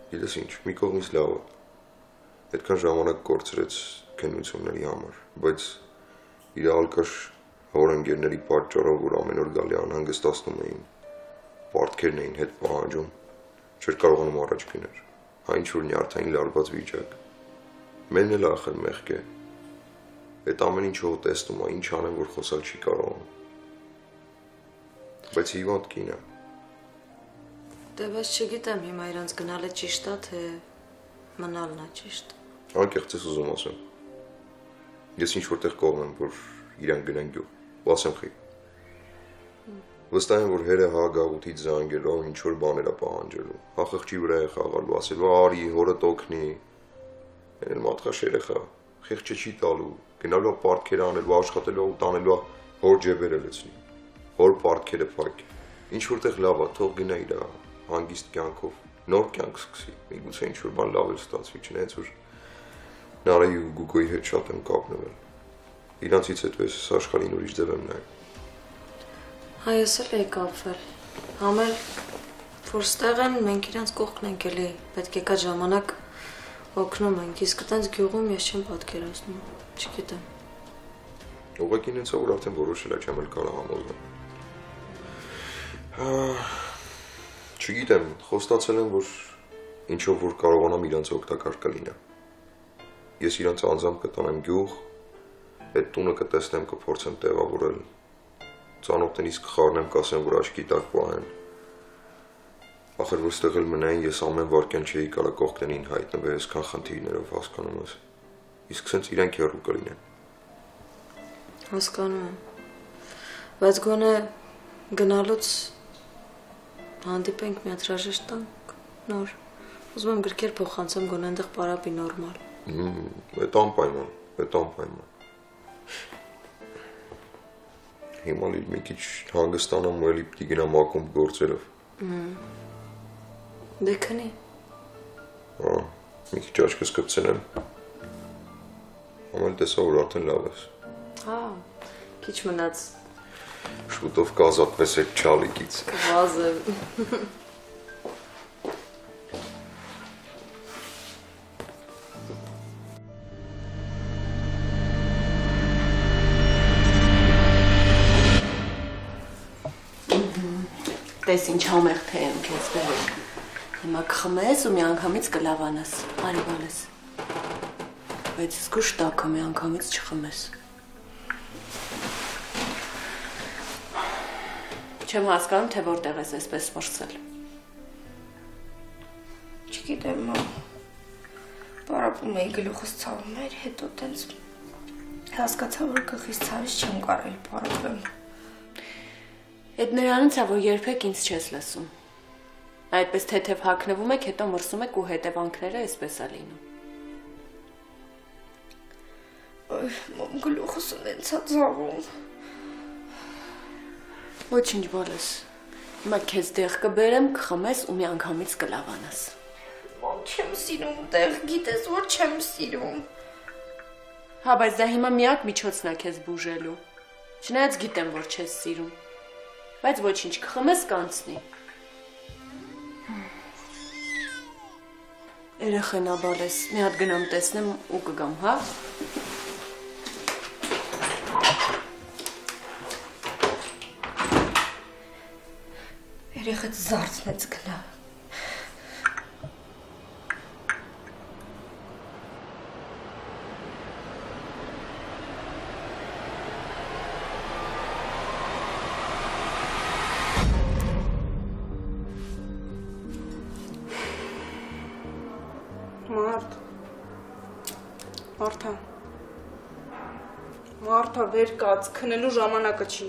Գիտես ինչ, մի կողմից լավ է։ Այդքան ժամանակ կորցրեց քննությունների համար, բայց իր ալկաշ հոր ընկերների պատճառով, որ ամեն օր գալի անհանգստացնում էին, պարտքերն էին հետ պահանջում, չէր կարողանում առաջ գնալ։ Այն ինչ-որ նյարդային լարված վիճակ։ Մենն էլ ախր մեղք է։ Այդ ամեն ինչով տեսնում է, ինչ անեմ, որ խոսալ չի կարողանում։ Բայց հիվանդ կին է։ Դե բայց չգիտեմ հիմա իրանց գնալը ճիշտ է, թե մնալն է ճիշտ։ Անկեղծ ես ուզում ասեմ։ Ես ինչ-որտեղ կողմ եմ, որ իրան գնան գյուղ, ու ասեմ խի։ Վստահ եմ, որ հերը հա գաղութից զանգելով ինչ-որ բաներ է պահանջելու, հա խղճի վրա է խաղալու, ասելու արի, հորդ օգնի, են էլ մատխաշ երեխա, խեղճը չի տալու, գնալու պարտքերը անելու, աշխատելու ու տանելու հոր ջեբերը լցնի, հոր պարտքերը փակ, ինչ-որտեղ լավ է, թող գնա իր հանգիստ կյանքով, նոր կյանք սկսի, միգուցե ինչ-որ բան լավ էլ ստացվի, չնայած որ Նարայի ու Գուգոյի հետ շատ եմ կապնվել, իրանցից հետո ես աշխարհին ուրիշ ձև եմ նայում։ Հա ես էլ էի կապվել, համել, որ ստեղ են, մենք իրանց կողքն ենք էլի, պետք է կա ժամանակ օգնում ենք, իսկ տենց գյուղում ես չեմ պատկերացնում, չգիտեմ։ Ուղղակի ինձ որ արդեն որոշել է չեմ էլ կարող համոզում։ Չգիտեմ, խոստացել եմ, որ ինչով որ կարողանամ իրանց օգտակար կլինեմ։ Ես իրանց անձամբ կտանեմ գյուղ, այդ տունը կտեսնեմ, կփորձեմ տեղավորել, ծանոթներիս կխառնեմ, կասեմ, որ աչքի տակ պահեն։ Ախր որ ստեղ էլ մնային, ես ամեն վարքյան չէի կարա կողքներին հայտնվել, այսքան խնդիրներով, հասկանում ես։ Իսկ սենց իրանք հեռու կլինեն։ Հասկանում եմ։ Բայց գոնե գնալուց հանդիպենք մի հատ հրաժեշտ տանք, նոր։ Ուզում եմ գրքեր փոխանցեմ, գոնե այնտեղ պարապի նորմալ։ Այդ անպայման։ Հիմա մի քիչ հանգստանամ ու էլի պիտի գնամ ակումբ գործերով։ Դե քնի։ Մի քիչ աչքս կպցնեմ։ Ամեն տեսա, որ արդեն լավ ես։ Հա, քիչ մնաց։ Շուտով կազատվես այդ չալիկից։ Կվազեմ։ Տես ինչ համեղ թե եմ քեզ բերել։ Հիմա կխմես ու մի անգամից կլավանաս, արի բալես։ Բայց զգուշ տակը մի անգամից չխմես։ Չեմ հասկանում, թե որտեղ ես այսպես մրսել։ Չգիտեմ, պարապում էի գլուխս ցավում էր, հետո տենց հասկացա, որ գլխիս ցավից չեմ կարելի պարապեմ։ Այդ նրանից է, որ երբեք ինձ չես լսում։ Այդպես թեթև հագնվում եք, հետո մրսում եք ու հետևանքները այսպես է լինում։ Մամ գլուխս ունեցա ցավում։ Ոչինչ բալես։ Հիմա քեզ դեղ կբերեմ, կխմես ու մի անգամից կլավանաս։ Մամ չեմ սիրում դեղ, գիտես որ չեմ սիրում։ Հա, բայց դա հիմա միակ միջոցն է քեզ բուժելու։ Չնայած գիտեմ, որ չես սիրում։ Բայց ոչինչ, կխմես կանցնի։ Երեխենա բալես, մի հատ գնամ տեսնեմ ու կգամ, հա։ Երեխեդ զարթնեց գնա։ Մարդա վեր կաց, քնելու ժամանակը չի։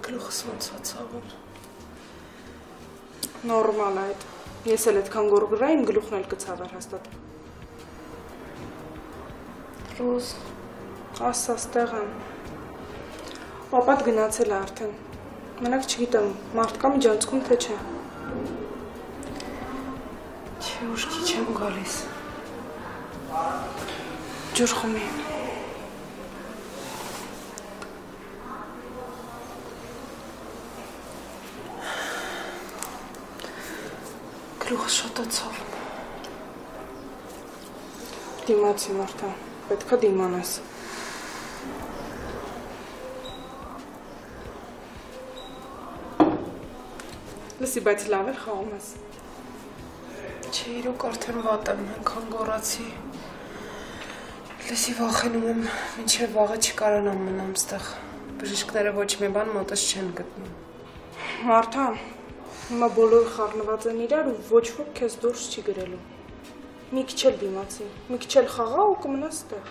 Գլուխս ոնց է ցավում։ Նորմալ է այդ։ Ես էլ այդքան գորգրա իմ գլուխն էլ կցավեր հաստատ։ Ռոզ, ասա ստեղ եմ։ Պապատ գնացել է արդեն։ Մենակ չգիտեմ, մարդ կա միջանցքում թե չէ։ Չէ, ուշքի չեմ գալիս։ Ջուր խմի։ գլուխը շատացավ։ Դիմացի Մարթա, պետք է դիմանաս։ Լսի, բայց լավ էլ խաղում ես։ Չէ, իրոք արդեն վատ եմ, այնքան գոռացի։ Լսի, վախենում եմ, մինչև վաղը չկարանամ մնամ ստեղ։ Բժիշկները ոչ մի բան մոտս չեն գտնում։ Մարթա, հիմա բոլորը խառնված են իրար ու ոչ ոք քեզ դուրս չի գրելու։ Մի քիչ էլ դիմացի, մի քիչ էլ խաղա ու կմնաս ստեղ։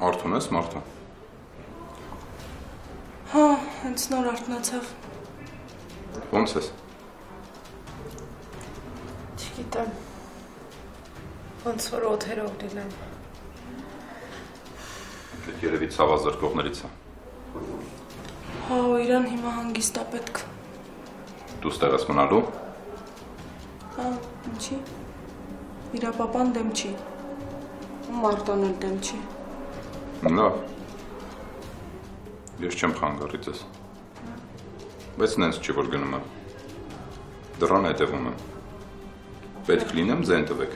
Արթուն ես, Մարթա։ Հա, հենց նոր արթնացավ։ Ոնց ես։ Չգիտեմ, ոնց որ օդերով լինեմ։ Դե երևի ցավազրկողներից է։ Հա, ու իրան հիմա հանգիստ է պետք։ Դու ստեղ ես մնալու։ Հա, ինչի։ Իրա պապան դեմ չի։ Ու Մարտան էլ դեմ չի։ Լավ։ Ես չեմ խանգարի ձեզ։ Բայց նենց չի որ գնում եմ։ Դռան հետևում եմ։ Պետք լինեմ ձեն տվեք։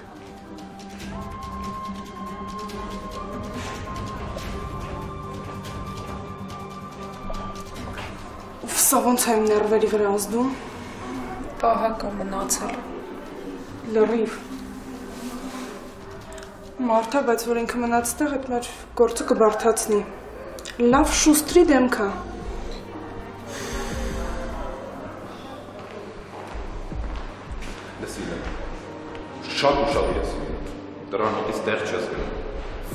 Ուֆ, սա ոնց է իմ ներվերի վրա ազդում։ Պահակ է մնացել։ Լրիվ։ Մարթա, բայց որ ինքը մնաց տեղ, այդ մեր գործը կբարդացնի։ Լավ շուստրի դեմք է։ Լսի լեմ, շատ ուշադիր ես, դրան մոտից տեղ չես գնում,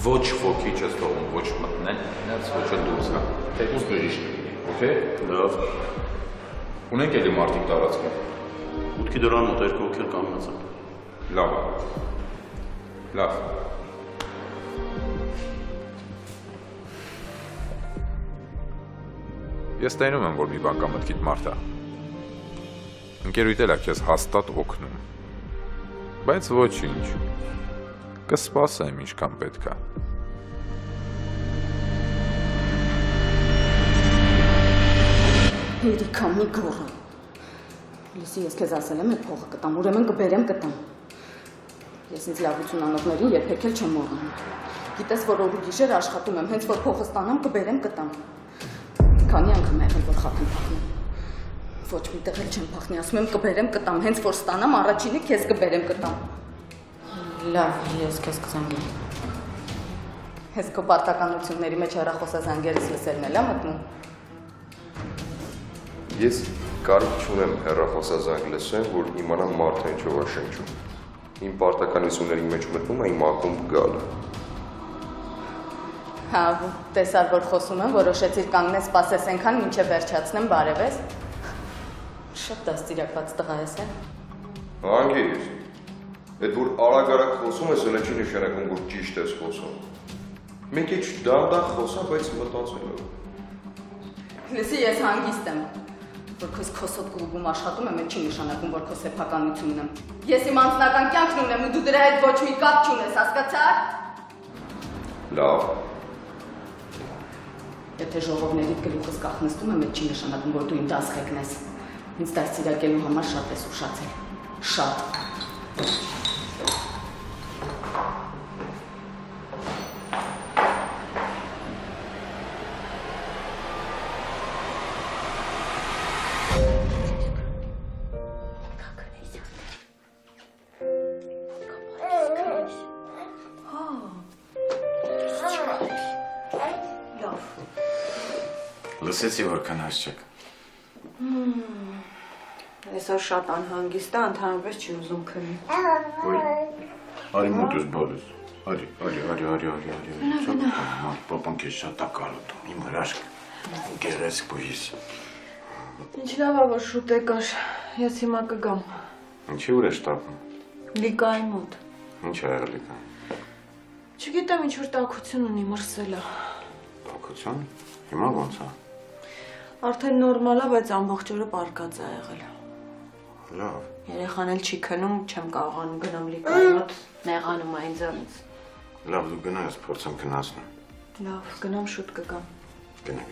ոչ ոքի չես թողում, ոչ մտնել, ներս ոչ էլ դուրս գա, թեկուզ բժիշկ լինի, օքեյ? Լավ, Ունենք էլի մարդիկ տարածքում։ մուտքի դրան մոտ երկու հոգի էլ կանգնած են։ Լավ, լավ։ Ես տենում եմ, որ մի բան կա մտքիդ Մարթա։ Ընկերույթ էլ է քեզ հաստատ օգնում։ Բայց ոչինչ։ Կսպասեմ ինչքան պետք է։ Երիկա մի գոռա։ Լսի, ես քեզ ասել եմ, այդ փողը կտամ, ուրեմն կբերեմ կտամ։ Ես ինձ լավություն անողներին երբեք էլ չեմ մոռանում։ Գիտես, որ օր ու գիշեր աշխատում եմ, հենց որ փողը ստանամ, կբերեմ կտամ։ Քանի անգամ եղել որ խաթ եմ փախնում։ Ոչ մի տեղ էլ չեմ փախնի, ասում եմ կբերեմ կտամ, հենց որ ստանամ առաջինը քեզ կբերեմ կտամ։ Լավ, ես քեզ կզանգեմ։ Ես քո պարտականությունների մեջ հեռախոսազանգերից լսելն էլ եմ մտնում։ Ես կարիք չունեմ հեռախոսազանգ լսեմ, որ իմանամ մարդը ինչով է շնչում։ Իմ պարտականությունների մեջ մտնում է իմ ակումբ գալը։ Հա, տեսար, որ խոսում եմ, որոշեցիր կանգնես, սպասես այնքան, մինչև վերջացնեմ, բարևես։ Շատ դաստիարակված տղա ես, է։ Հանգիր, այդ որ արագ-արագ խոսում ես, հենց չի նշանակում, որ ճիշտ ես խոսում։ Մի քիչ դանդաղ խոսա, բայց մտածելով։ Լսի, ես հանգիստ եմ, որ քեզ քոսոտ կլուբում աշխատում եմ, այդ չի նշանակում, որ քո սեփականությունն եմ։ Ես իմ անձնական կյանքն ունեմ ու դու դրա հետ ոչ մի կապ չունես, հասկացա՞ր։ Լավ։ Եթե ժողովներիդ գլուխս կախնստում եմ, այդ չի նշանակում, որ դու իմ դասղեկն ես։ Ինձ դաստիարակելու համար շատ ես ուշացել։ Շատ։ Լսեցի, որ քնած չեք։ Այսօր շատ անհանգիստ է, ընդհանրապես չի ուզում քնի։ Ոյ, արի մոտս բոլես, արի։ Պապան քեզ շատ է կարոտում, իմ հրաշք, գեղեցիկ բույս։ Ինչ լավ է, որ շուտ եկար, ես հիմա կգամ։ Ինչի ուր ես տապում։ Լիկայի մոտ։ Ինչ ա եղել լիկա։ Չգիտեմ, ինչ որ տաքություն ունի, մրսել է։ Տաքություն։ Հիմա ոնց է։ Արդեն նորմալ է, բայց ամբողջ օրը պարկած է եղել։ Լավ։ Երեխան էլ չի քնում, չեմ կարողանում գնամ լիկայի մոտ, նեղանում է ինձանից։ Լավ, դու գնա, ես փորձեմ քնացնել։ Լավ, գնամ շուտ կգամ։ Գնա։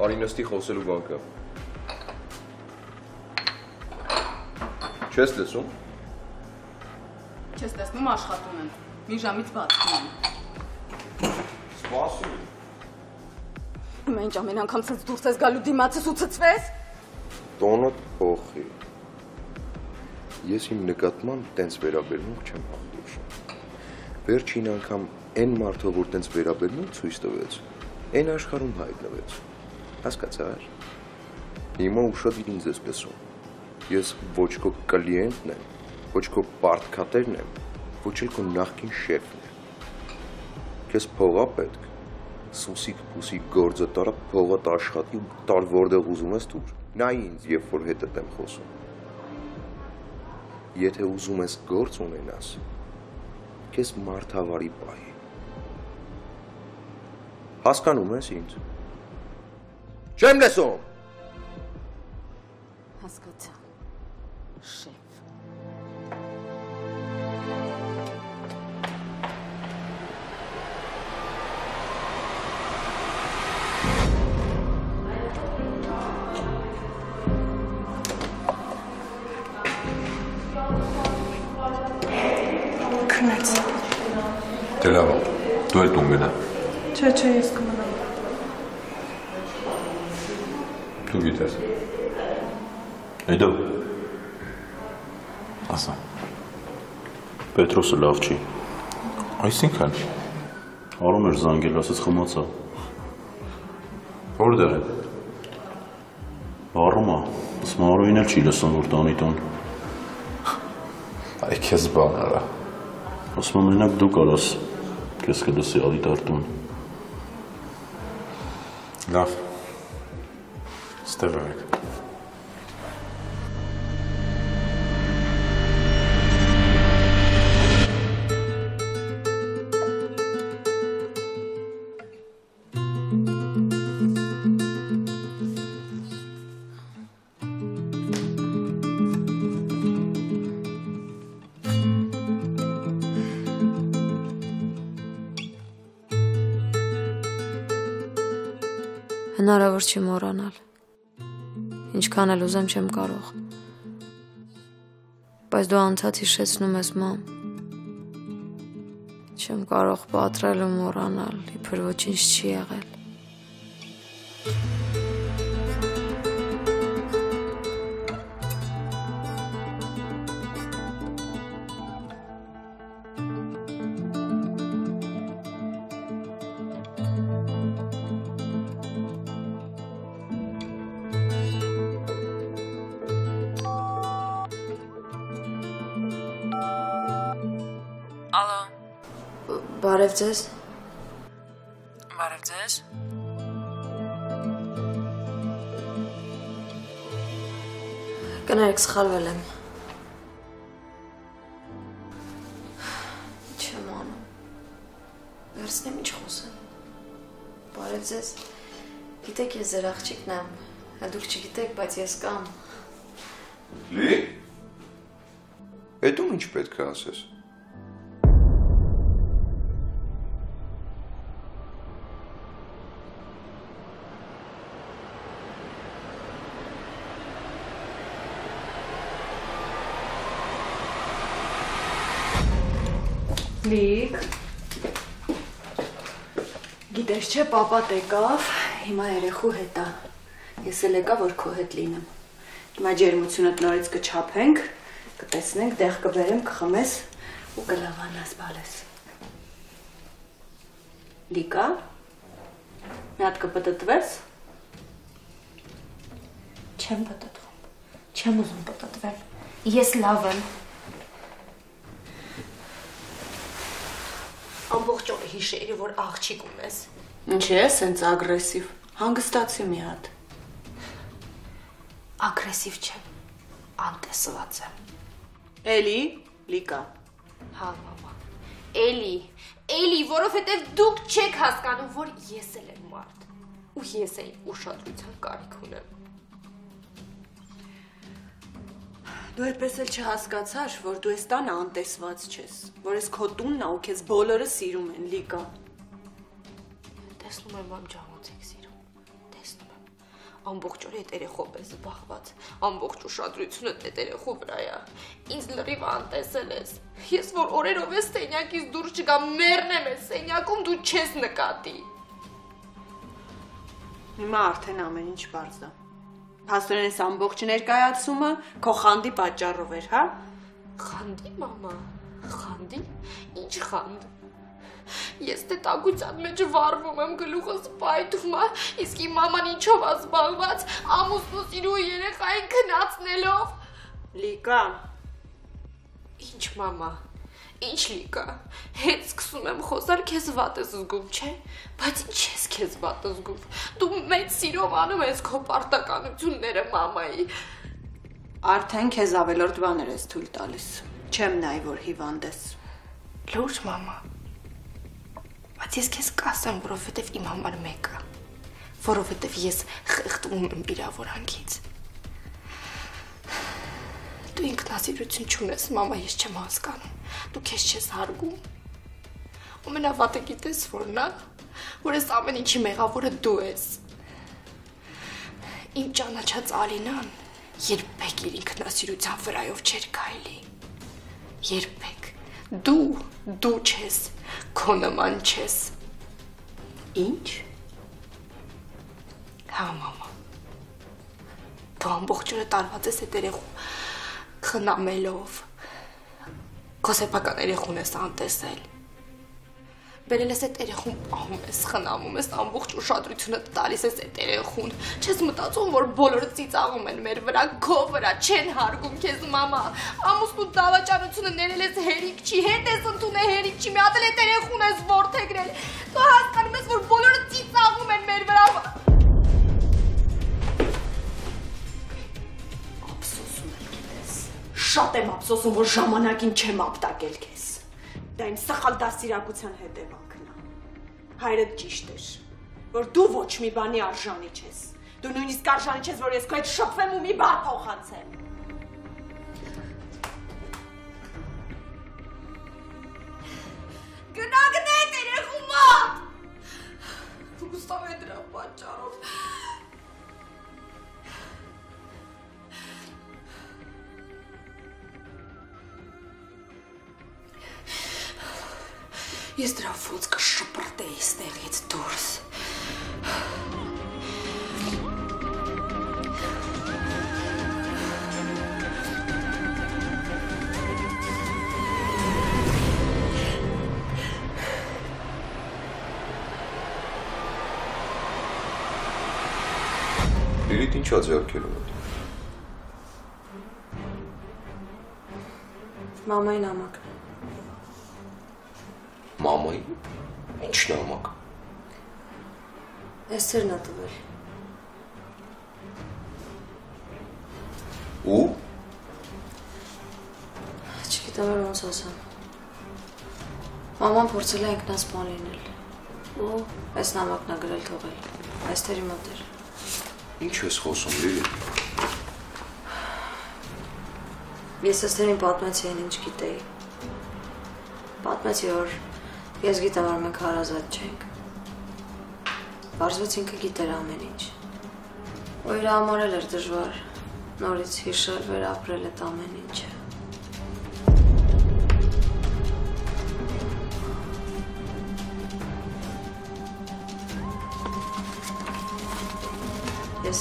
Արի նստի խոսելու բան կա։ Չես լսում։ Չես տեսնում աշխատում եմ։ Մի ժամից բացվում եմ։ Սպասում։ Մենք ամեն անգամ ցած դուրս ես գալու դիմացս ու ցծվես։ Տոնդ փոխի։ Ես իմ նկատմամբ տենց վերաբերմունք չեմ հանդուրժում։ Վերջին անգամ այն մարդը, որ տենց վերաբերմունք ցույց տվեց, այն աշխարհում հայտնվեց։ Հասկացա՞ր։ Հիմա ուշադիր ինձ ես լսում։ Ես ոչ քո կլիենտն եմ, ոչ քո պարտքատերն եմ, ոչ էլ քո նախկին շեֆն եմ։ Քեզ փողա պետք։ Սուսիկ փուսիկ գործը տարա փողատ աշխատի ու տար որտեղ ուզում ես դուր։ Նայ ինձ, երբ որ հետդ եմ խոսում։ Եթե ուզում ես գործ ունենաս, քեզ մարդավարի պահի։ Հասկանում ես ինձ։ Չեմ լսում։ Հասկացա։ Շեֆ։ Քնեց։ Դե լավ, դու էլ տուն գնա։ Չէ, ես կմնամ։ Դու գիտես։ Այդո։ Ասա։ Պետրոսը լավ չի։ Այսինքն Արում էր զանգել, ասեց խմացա։ որտեղ է։ Առում է, ասում Արոյին էլ չի լսում, որ տանի տուն։ Այ քեզ բան արա։ Ասում մենակ դու կարաս, քեզ կլսի Ալիդար տուն։ Լավ։ Ստեղ եք։ Հնարավոր չի մոռանալ։ Ինչքան էլ ուզեմ չեմ կարող։ Բայց դու անցած հիշեցնում ես մամ։ Չեմ կարող պատրել ու մոռանալ, իբր ոչինչ չի եղել։ Ալո։ Բարև ձեզ։ Բարև ձեզ։ Կներեք, սխալվել եմ։ Չեմ անում։ Վերցնեմ ինչ խոսեմ։ Բարև ձեզ։ Գիտեք, ես ձեր աղջիկն եմ։ Դուք չգիտեք, բայց ես կամ։ Լի։ Էդում ինչ պետք է ասես։ Լիք։ Գիտես չէ, պապատ եկավ, հիմա երեխու հետ է։ Ես էլ եկա, որ քո հետ լինեմ։ Հիմա ջերմությունդ նորից կչափենք, կտեսնենք, դեղ կբերեմ, կխմես ու կլավանաս բալես։ Լիկա, մի հատ կպտտվես։ Չեմ պտտվում, չեմ ուզում պտտվել, ես լավ եմ։ Ամբողջ օրը հիշեի, որ աղջիկ ունես։ Ինչ է, սենց ագրեսիվ, հանգստացի մի հատ։ Ագրեսիվ չեմ, անտեսված եմ։ Էլի, Լիկա։ Հա, մամա, էլի, որովհետև դուք չեք հասկանում, որ ես էլ եմ մարդ, ու ես էլ ուշադրության կարիք ունեմ։ Դու այդպես էլ չհասկացար, որ դու ես տանը անտեսված չես, որ ես քո տունն ա ու քեզ բոլորը սիրում են, Լիկա։ Տեսնում եմ, մամ ջանոց եք սիրում, տեսնում եմ, ամբողջ օր այդ երեխով ես զբաղված, ամբողջ ուշադրությունդ այդ երեխու վրա է, ինձ լրիվ անտեսել ես, ես որ օրերով ես սենյակից դուրս չգամ, մեռնեմ ես սենյակում, դու չես նկատի։ Հիմա արդեն ամեն ինչ պարզ է։ Փաստորեն այս ամբողջ ներկայացումը քո խանդի պատճառով էր, հա։ Խանդի, մամա, խանդի, ինչ խանդ։ Ես դե տագության մեջ վառվում եմ, գլուխս պայթում է, իսկ իմ մաման ինչով է զբաղված, ամուսնու սիրու երեխային քնացնելով։ Լիկա։ Ինչ մամա, ինչ Լիկա, հենց սկսում եմ խոսալ, քեզ վատ ես զգում, չէ, բայց ինչ ես քեզ վատ զգում, դու մեծ սիրով անում ես քո պարտականությունները մամայի։ Արդեն քեզ ավելորդ բաներ ես թույլ տալիս, չեմ նայ, որ հիվանդ ես։ Լուրջ մամա, բայց ես քեզ կասեմ, որովհետև իմ համար մեկ է, որովհետև ես խեղդվում եմ վիրավորանքից։ Դու ինքնասիրություն չունես, մամա, ես չեմ հասկանում, դու քեզ չես հարգում։ Ամենավատը գիտես որն է, որ ես ամեն ինչի մեղավորը դու ես։ Իմ ճանաչած Ալինան երբեք իր ինքնասիրության վրայով չէր քայլի։ Երբեք։ Դու չես, քո նման չես։ Ինչ։ Հա, մամա։ Դու ամբողջ օրը տարված ես այդ երեխու խնամելով։ Քո սեփական երեխուն ես անտեսել։ Բերել ես այդ երեխուն պահում ես, խնամում ես, ամբողջ ուշադրությունը տալիս ես այդ երեխուն։ Չես մտածում, որ բոլորը ծիծաղում են մեր վրա, քո վրա, չեն հարգում քեզ, մամա։ Ամուսնու դավաճանությունը ներել ես հերիք չի, հետ ես ընդունել հերիք չի, մի հատ էլ այդ երեխուն ես որդեգրել։ Դու հասկանում ես, որ բոլորը ծիծաղում են մեր վրա։ Ափսոսում եմ, գիտես։ Շատ եմ ափսոսում, որ ժամանակին չեմ ապտակել քեզ։ Դա իմ սխալ դաստիարակության հետևանքն է։ Հայրդ ճիշտ էր, որ դու ոչ մի բանի արժանի չես։ Դու նույնիսկ արժանի չես, որ ես քո հետ շփվեմ ու մի բան փոխանցեմ։ Գնա այդ երեխու մոտ։ Գուստավ է դրա պատճառով։ Ես դրա ոսկը շպրտեի ստեղից դուրս։ Լիլիթ ինչ ա ձեռքերում է։ Մամայի նամակն է։ Մամայի։ Ինչ նամակ։ Էսթերն ա տվել։ Ու։ Չգիտեմ որ ոնց ասեմ։ Մաման փորձել է ինքնասպան լինել։ Ու այս նամակն ա գրել թողել։ Էսթերի մոտ էր։ Ինչ ես խոսում, Լիլիթ։ Ես Էսթերին պատմեցի այն ինչ գիտեի։ Պատմեցի, որ ես գիտեմ, որ մենք հարազատ չենք։ Պարզվեց ինքը գիտեր ամեն ինչ։ Ու իր համար էլ էր դժվար նորից հիշել, վերապրել այդ ամեն ինչը։ Ես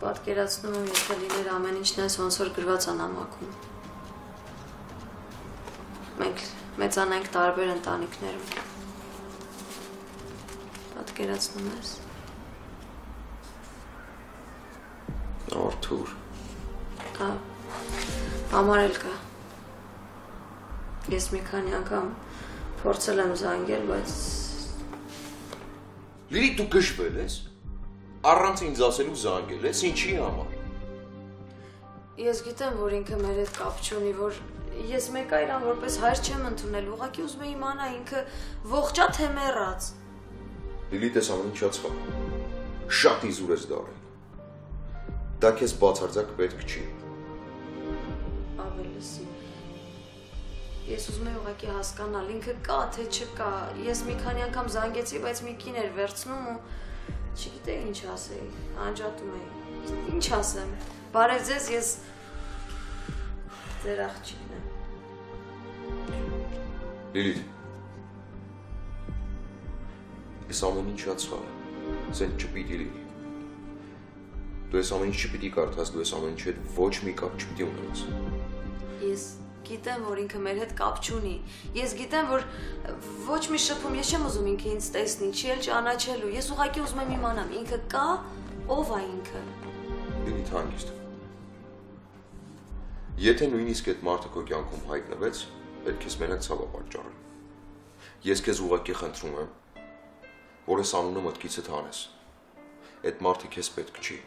պատկերացնում եմ, եթե լիներ ամեն ինչն ես ոնց որ գրված է նամակում։ Մենք մեծանանք տարբեր ընտանիքներում։ Պատկերացնում ես։ Արթուր։ Հա։ Համարել կա։ Ես մի քանի անգամ փորձել եմ զանգել, բայց Լիլի, դու գժվել ես։ Առանց ինձ ասելու զանգել ես, ինչի համար։ Ես գիտեմ, որ ինքը մեր հետ կապ չունի, որ ես մեկը իրան որպես հայր չեմ ընդունել, ուղղակի ուզում եմ իմանալ ինքը ողջա թե մեռած։ Լիլի, տես ամեն ինչա ցավ։ Շատ իզուր ես դարել։ Դա քեզ բացարձակ պետք չի։ Ավելիսի։ Ես ուզում եմ ուղղակի հասկանալ, ինքը կա թե չկա։ Ես մի քանի անգամ զանգեցի, բայց մի կին էր վերցնում ու չգիտեի ինչ ասեի, անջատում էի։ Ինչ ասեմ։ Բարև ձեզ, ես ձեր աղջիկն եմ։ Լիլիթ, ես ամեն ինչա ցավ։ Սեն չպիտի լինի։ Դու ես ամեն ինչ չպիտի կարդաս, դու ես ամեն ինչի հետ ոչ մի կապ չպիտի ունենաս։ Ես գիտեմ, որ ինքը մեր հետ կապ չունի։ Ես գիտեմ, որ ոչ մի շփում ես չեմ ուզում ինքը ինձ տեսնի, չի էլ ճանաչելու։ Ես ուղղակի ուզում եմ իմանամ, ինքը կա, ով է ինքը։ Լիլիթ, հանգիստ։ Եթե նույնիսկ այդ մարդը քո կյանքում հայտնվեց, պետք է մենակ ցավը պատճառել։ Ես քեզ ուղղակի խնդրում եմ, որ այս անունը մտքիցդ հանես։ Այդ մարդը քեզ պետք չի։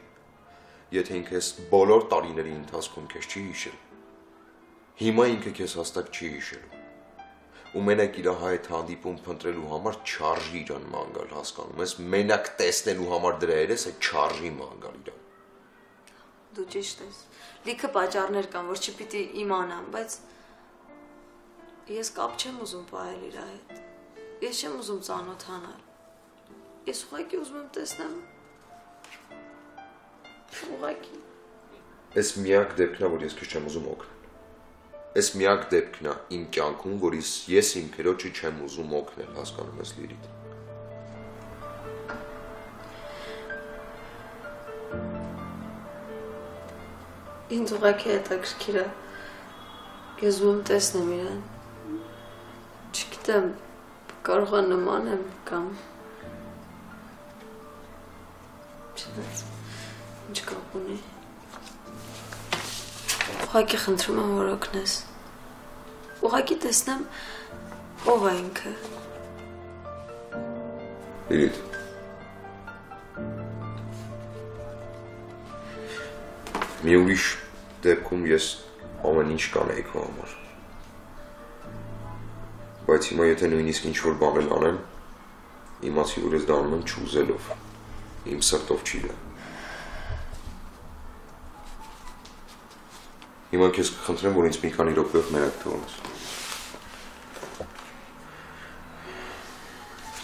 Եթե ինքը այս բոլոր տարիների ընթացքում քեզ չի հիշել, հիմա ինքը քեզ հաստատ չի հիշելու։ Ու մենակ իր հայտ հանդիպում փնտրելու համար չարժի իրան ման գալ, հասկանում ես, մենակ տեսնելու համար դրա երես է չարժի ման գալ իրան։ Դու ճիշտ ես։ Լիքը պատճառներ կան, որ չպիտի իմանամ, բայց ես կապ չեմ ուզում պահել իր հետ։ Ես չեմ ուզում ծանոթանալ։ Ես ուղղակի ուզում եմ տեսնեմ։ Ուղղակի։ Այս միակ դեպքն է, որ ես քեզ չեմ ուզում օգնել։ Այս միակ դեպքն է իմ կյանքում, որ ես իմ քերոջը չեմ ուզում օգնել, հասկանում ես Լիլիթ։ Ինձ ուղղակի հետաքրքիր է։ Ես ուզում եմ տեսնեմ իրան։ Չգիտեմ, կարող է նման եմ կամ ինչ կապ ունի։ Ուղղակի խնդրում եմ, որ օգնես։ Ուղղակի տեսնեմ ով է ինքը։ Լիլիթ։ Մի ուրիշ դեպքում ես ամեն ինչ կանեի քո համար։ Բայց հիմա եթե նույնիսկ ինչ-որ բան էլ անեմ, իմացի որ ես դա անում եմ չուզելով, իմ սրտով չի դա։ Հիմա քեզ կխնդրեմ, որ ինձ մի քանի րոպեով մենակ թողնես։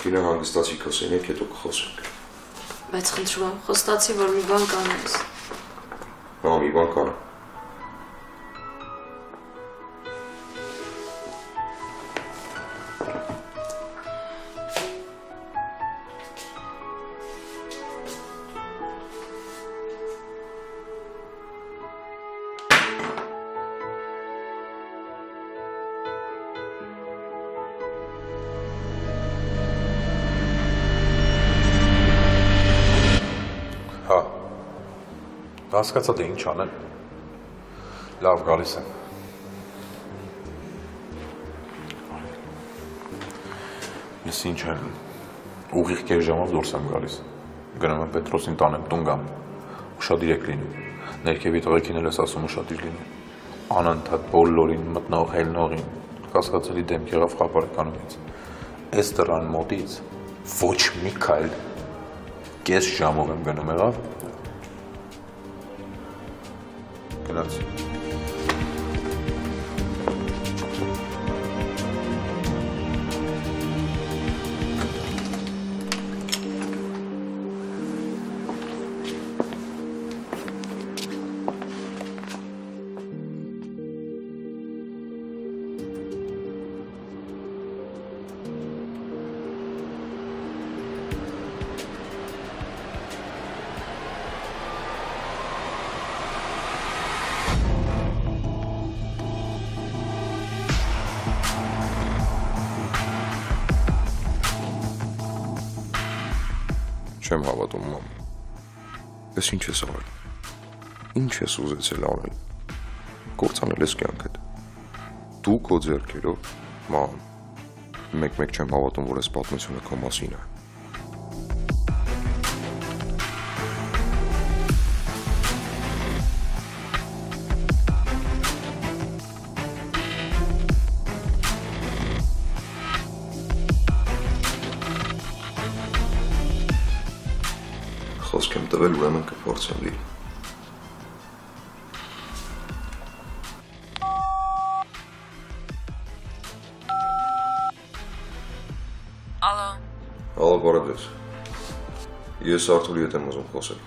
Գնա հանգստացի քո սենյակ, հետո կխոսենք։ Բայց խնդրում եմ, խոստացի, որ մի բան կանես։ Հա, մի բան կանեմ։ Հասկացա թե ինչ անեմ։ Լավ, գալիս եմ։ Ես ինչ եմ, ուղիղ կես ժամով դուրս եմ գալիս։ Գնում եմ Պետրոսին տանեմ, տուն գամ։ Ուշադիր եք լինում։ Ներքևի տղեկին էլ ես ասում ուշադիր լինի։ Անընդհատ բոլորին, մտնող, հելնողին, կասկածելի դեմք եղավ խաբարեկանումից։ Այս դռան մոտից ոչ մի քայլ կես ժամով եմ գնում եղավ։ Գնացի։ Չեմ հավատում, մամ։ Ես ինչ ես արել։ Ինչ ես ուզեցել անել։ Կործանել ես կյանքդ։ Դու քո ձեռքերով, մամ։ Մեկ-մեկ չեմ հավատում, որ այս պատմությունը քո մասին է։ Խոսք եմ տվել, ուրեմն կփորձեմ լի։ Ալո, բարև ձեզ։ Ես Արթուրի հետ եմ ուզում խոսել։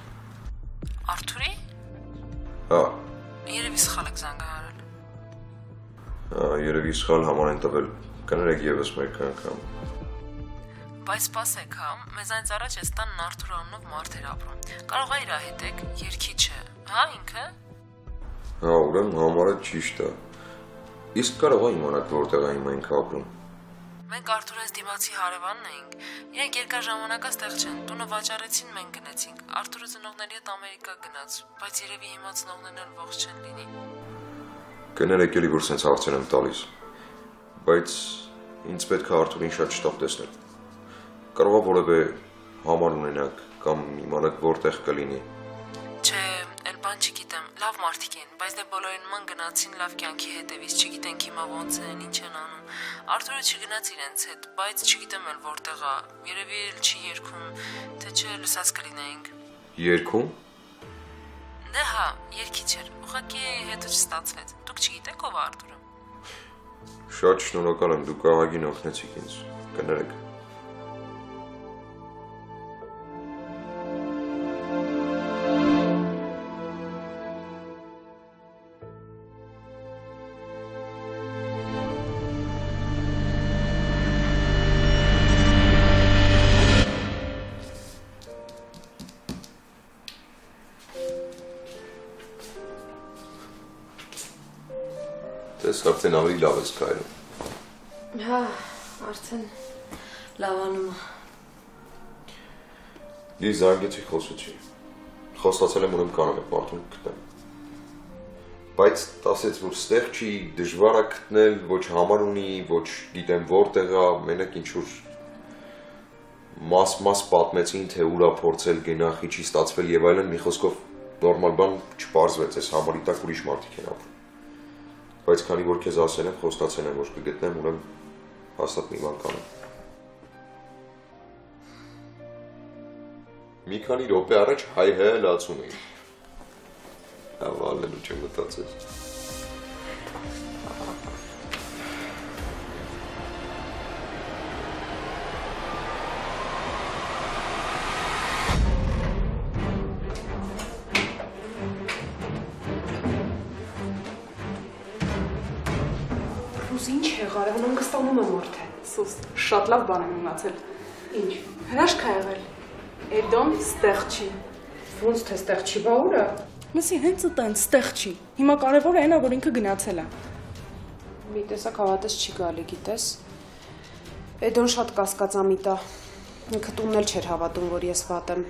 Արթուրի։ Հա։ Երևի սխալ եք զանգահարել։ Երևի սխալ համար են տվել։ Կներեք եւս մեկ անգամ։ Բայց սպասեք, հա, մեզանից առաջ այս տանն Արթուր անունով մարդ էր ապրում։ Կարող է իր հետեք, երգիչ է, հա, ինքը։ Հա, ուրեմն համարը ճիշտ է։ Իսկ կարող է իմանալ որտեղ է հիմա ինքը ապրում։ Մենք Արթուրից դիմացի հարևանն էինք։ Իրենք երկար ժամանակ այստեղ չեն, տունը վաճառեցին, մենք գնացինք։ Արթուրը ծնողների հետ Ամերիկա գնաց, բայց երևի հիմա ծնողներն էլ ողջ չեն լինի։ Կներեք էլի, որ սենց հարցեր եմ տալիս։ Բայց ինձ պետք է Արթուրին շատ շտապ տեսնել։ Կարող է որևէ համար ունենաք կամ իմանաք որտեղ կլինի։ Չէ, էլ բան չգիտեմ, լավ մարդիկ են, բայց դե բոլորին ման գնացին լավ կյանքի հետևից, չգիտենք հիմա ոնց են, ինչ են անում։ Արթուրը չգնաց իրենց հետ, բայց չգիտեմ էլ որտեղ է, երևի էլ չի երգում, թե չէ լսած կլինեինք։ Երգում։ Դե հա, երգիչ էր, ուղղակի հետը չստացվեց։ Դուք չգիտեք ով է Արթուրը։ Շատ շնորհակալ եմ, դուք ահագին օգնեցիք ինձ։ Կներեք։ Ես արդեն ավելի լավ ես կայրում։ Հա, արդեն լավանում է։ Դի զանգեցի խոսեցի։ Խոստացել եմ ուրեմն կանեմ այդ մարդուն գտնեմ։ Բայց ասեց, որ ստեղ չի, դժվար է գտնել, ոչ համար ունի, ոչ գիտեմ որտեղ է, մենակ ինչ-որ մաս պատմեցին, թե ուր է փորձել գնախի չի ստացվել եւ այլն, մի խոսքով նորմալ բան չպարզվեց, այս համարի տակ ուրիշ մարդիկ են ապրում։ Բայց քանի որ քեզ ասել եմ, խոստացել եմ, որ կգտնեմ, ուրեմն հաստատ մի բան կանեմ։ Մի քանի րոպե առաջ հայ-հը լացում էի։ Ավալելու չեմ մտածել։ Ինչ եղար, հանգստանում եմ արդեն։ Սուս, շատ լավ բան եմ իմացել։ Ինչ, հրաշք ա եղել։ Էդոն ստեղ չի։ Ոնց թե ստեղ չի, բա ուր է։ Մսի հենց այդտենց ստեղ չի։ Հիմա կարևորը այն է, որ ինքը գնացել է։ Մի տեսակ հավատես չի գալի, գիտես։ Էդոն շատ կասկածամիտ է։ Ինքը տունն էլ չէր հավատում, որ ես վատ եմ։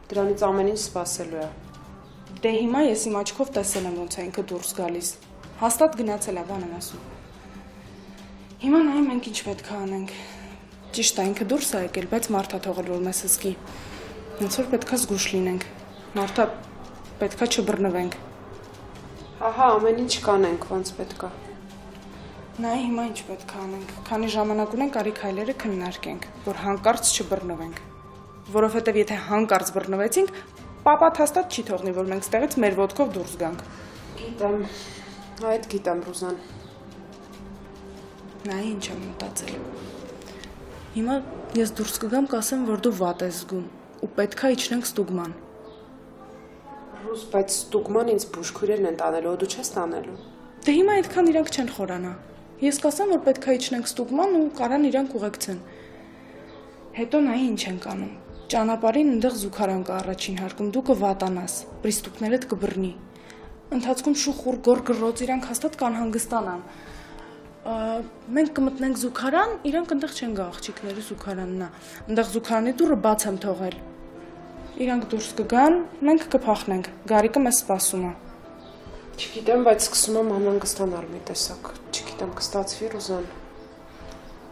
Դրանից ամեն ինչ սպասելու է։ Դե հիմա ես իմ աչքով տեսել եմ ոնց է ինքը դուրս գալիս։ Հաստատ գնացել է, բան եմ ասում։ Հիմա նայում ենք ինչ պետք է անենք։ Ճիշտ է, ինքը դուրս է եկել, բայց մարդա թողել, որ մեզ զգի։ Ոնց որ պետքա զգուշ լինենք։ Մարդա պետքա չբռնվենք։ Ահա, ամեն ինչ կանենք, ոնց պետքա։ Նայ, հիմա ինչ պետք է անենք։ Քանի ժամանակ ունենք, արի քայլերը քննարկենք, որ հանկարծ չբռնվենք։ Որովհետև եթե հանկարծ բռնվեցինք, պապատ հաստատ չի թողնի, որ մենք ստեղից մեր ոտքով դուրս գանք։ Գիտեմ, այդ գիտեմ, Ռուզան։ Նա ինչ եմ մտածել։ Հիմա ես դուրս կգամ, կասեմ, որ դու վատ ես զգում ու պետքա իջնենք ստուգման։ Ռուզ, բայց ստուգման ինձ բուժքույրերն են տանելու, դու չես տանելու։ Դե հիմա այդքան իրանք չեն խորանա։ Ես կասեմ, որ պետքա իջնենք ստուգման ու կարան իրանք ուղեկցեն։ Հետո նայ ինչ ենք անում։ Ճանապարհին այնտեղ զուգարան կա առաջին հարկում, դու կվատանաս, պրիստուպներդ կբռնի։ Ընթացքում շուխուր գոր գրոց իրանք հաստատ կանհանգստանան։ Մենք կմտնենք զուգարան, իրանք այնտեղ չեն գա աղջիկների զուգարանն է։ Այնտեղ զուգարանի դուռը բաց եմ թողել։ Իրանք դուրս կգան, մենք կփախնենք, Գարիկը մեզ սպասում է։ Չգիտեմ, բայց սկսում եմ անհանգստանալ մի տեսակ, չգիտեմ կստացվի Ռուզան։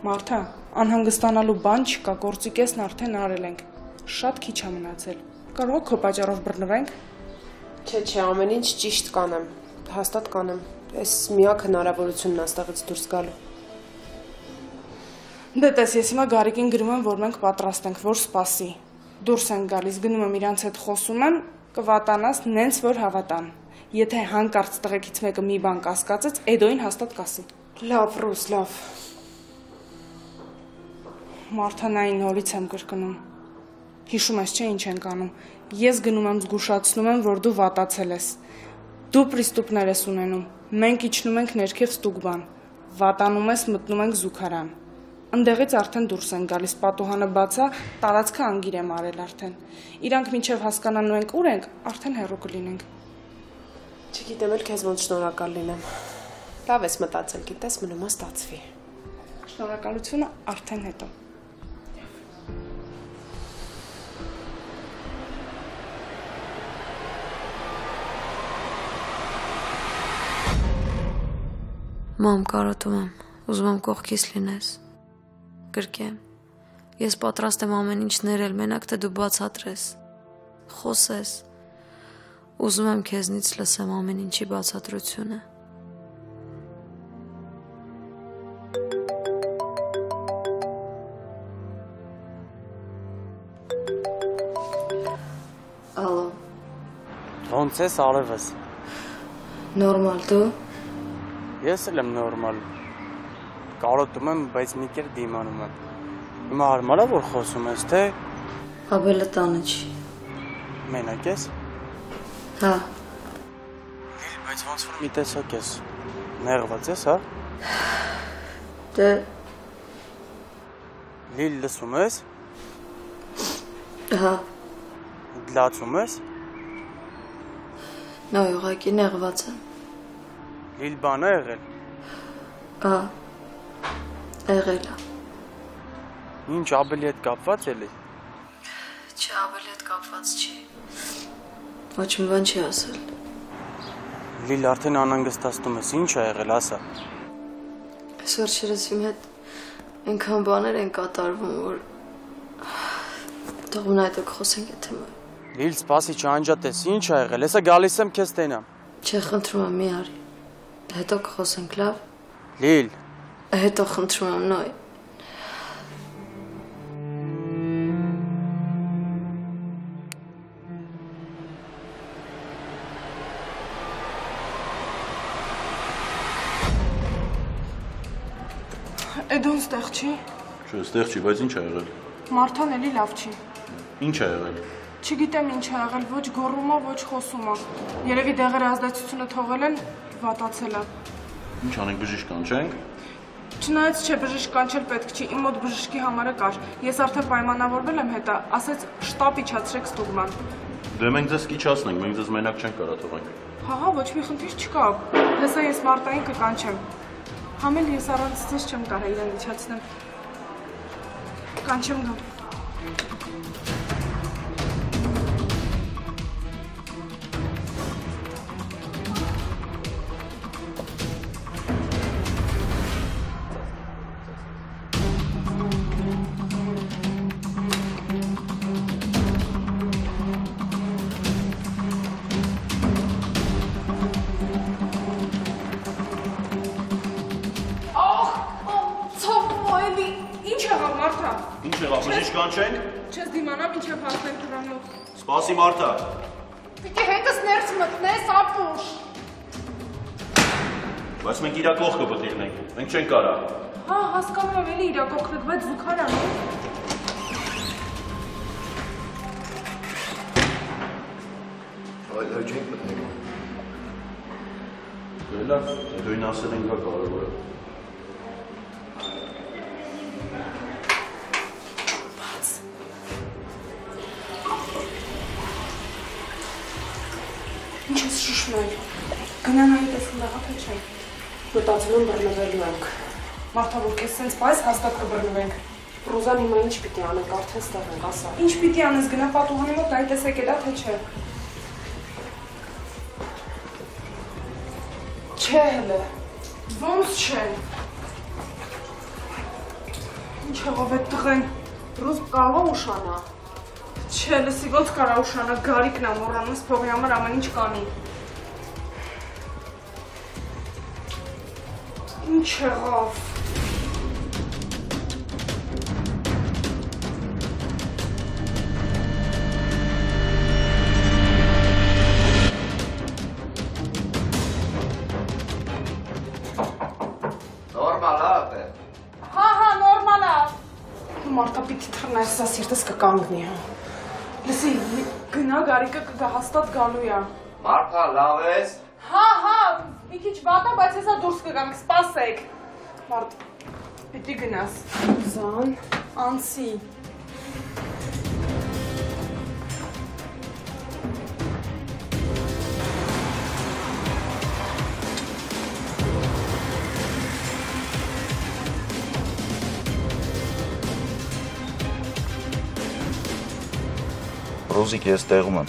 Մարթա, անհանգստանալու բան չկա, գործի կեսն արդեն արել ենք, շատ քիչ է մնացել, կարող է քո պատճառով բռնվենք։ Չէ, ամեն ինչ ճիշտ կանեմ, հաստատ կանեմ, այս միակ հնարավորությունն աստեղից դուրս գալու։ Դե տես, ես հիմա Գարիկին գրում եմ, որ մենք պատրաստ ենք, որ սպասի։ Դուրս են գալիս, գնում եմ իրանց հետ խոսում եմ, կվատանաս նենց որ հավատան։ Եթե հանկարծ տղեկից մեկը մի բան կասկածեց, Էդոին հաստատ կասի։ Լավ, Ռուզ, լավ։ Մարթանային նորից եմ կրկնում։ Հիշում ես, չէ, ինչ ենք անում։ Ես գնում եմ զգուշացնում եմ, որ դու վատացել ես։ Դու պրիստուպներ ես ունենում։ Մենք իջնում ենք ներքև ստուգբան։ Վատանում ես, մտնում ենք զուգարան։ Ընդեղից արդեն դուրս են գալիս, պատուհանը բաց է, տարածքը անգիր եմ արել արդեն։ Իրանք մինչև հասկանալու ենք ուր ենք, արդեն հեռու կլինենք։ Չգիտեմ էլ քեզ ոնց շնորհակալ լինեմ։ Լավ ես մտածել, գիտես, մնում է ստացվի։ Շնորհակալությունը արդեն հետո։ Մամ, կարոտում եմ, ուզում եմ կողքիս լինես։ Գրկեմ, ես պատրաստ եմ ամեն ինչ ներել, մենակ թե դու բացատրես, խոսես, ուզում եմ քեզնից լսեմ ամեն ինչի բացատրությունը։ Ալո։ Ոնց ես արևս։ Նորմալ, դու։ Ես էլ եմ նորմալ։ Կարոտում եմ, բայց մի կեր դիմանում եմ։ Հիմա հարմար է, որ խոսում ես, թե… Աբելը տանը չի։ Մենակ ես։ Հա։ Բայց ոնց որ մի տեսակ ես։ Նեղված ես, հա։ Դե… Լիլ լսում ես։ Հա։ Դլացում ես։ Նա ուղղակի նեղված եմ։ Լիլ բան է եղել։ Հա։ Եղել է։ Ինչ Աբելի հետ կապված էլի։ Չէ, Աբելի հետ կապված չի։ Ոչ մի բան չի ասել։ Լիլ արդեն անհանգստացնում ես, ինչ ա եղել, ասա։ Այսօր շերս իմ հետ այնքան բաներ են կատարվում, որ դողուն այդ եք խոսենք եթե մը։ Լիլ, սպասի չանջատես, ինչ ա եղել, հեսա գալիս եմ քեզ տենամ։ Չէ, խնդրում եմ մի արի։ Հետո կխոսենք, լավ։ Լիլ։ Հետո խնդրում եմ նոյ։ Էդոն ստեղ չի։ Չէ, ստեղ չի, բայց ինչ ա եղել։ Մարթան էլի լավ չի։ Ինչ ա եղել։ Չգիտեմ ինչ ա եղել, ոչ գոռում է, ոչ խոսում է։ Երևի դեղերը ազդեցությունը թողել են, վատացել է։ Ինչ անենք, բժիշկ կանչենք։ Չնայած չէ, բժիշկ կանչել պետք չի, իմ մոտ բժշկի համարը կար։ Ես արդեն պայմանավորվել եմ հետը, ասեց շտապ իջացրեք ստուգման։ Դե մենք ձեզ կիչացնենք, մենք ձեզ մենակ չենք կարա թողենք։ Հա, ոչ մի խնդիր չկա։ Հեսա ես Մարտային կկանչեմ։ Համել ես առանց ձեզ չեմ կարա իրեն իջացնեմ։ Կանչեմ գա։ Բժիշկ կանչենք։ Չես դիմանա մինչև հասնենք դրանով։ Սպասի Մարթա։ Պիտի հետս ներս մտնես, ապուշ։ Բայց մենք իրա կողքը պետք է լինենք։ Մենք չենք կարա։ Հա, հասկանում եմ, էլի իրա կողքնեք, բայց զուգարան է։ Այլ չենք մտնել։ Դե լավ, դույն ասել ենք կա կարևորը։ Ինչ ես շշմել։ Գնան այդ ես լաղա թե չեն։ Մտածում եմ բռնվելու ենք։ Մարդա որ կես սենց պայս հաստատ կբռնվենք։ Ռոզան հիմա ինչ պիտի անենք, արդեն ստեղ ենք, ասա։ Ինչ պիտի անես, գնա պատուհանի մոտ այ տեսեք էլա, թե չէ։ Չէ հələ։ Ոնց չէ։ Ինչ եղավ այդ տղեն։ Ռոզ կարող է ուշանա։ Չէ, լսի, ոնց կարա ուշանա, Գարիկն է մոռանում, փողի համար ամեն ինչ կանի։ Ինչ եղավ։ Նորմալ է։ Հա, նորմալ է։ Մարդը պիտի թռնա, սա սիրտս կկանգնի, հա։ Լսի, գնա Գարիկը կգա հաստատ գալու է։ Մարփա, լավ ես։ Հա, մի քիչ վատ է, բայց հեսա դուրս կգանք, սպասեք։ Մարդ, պիտի գնաս։ Զան, անցի։ Ռոզիկ, ես տեղում եմ։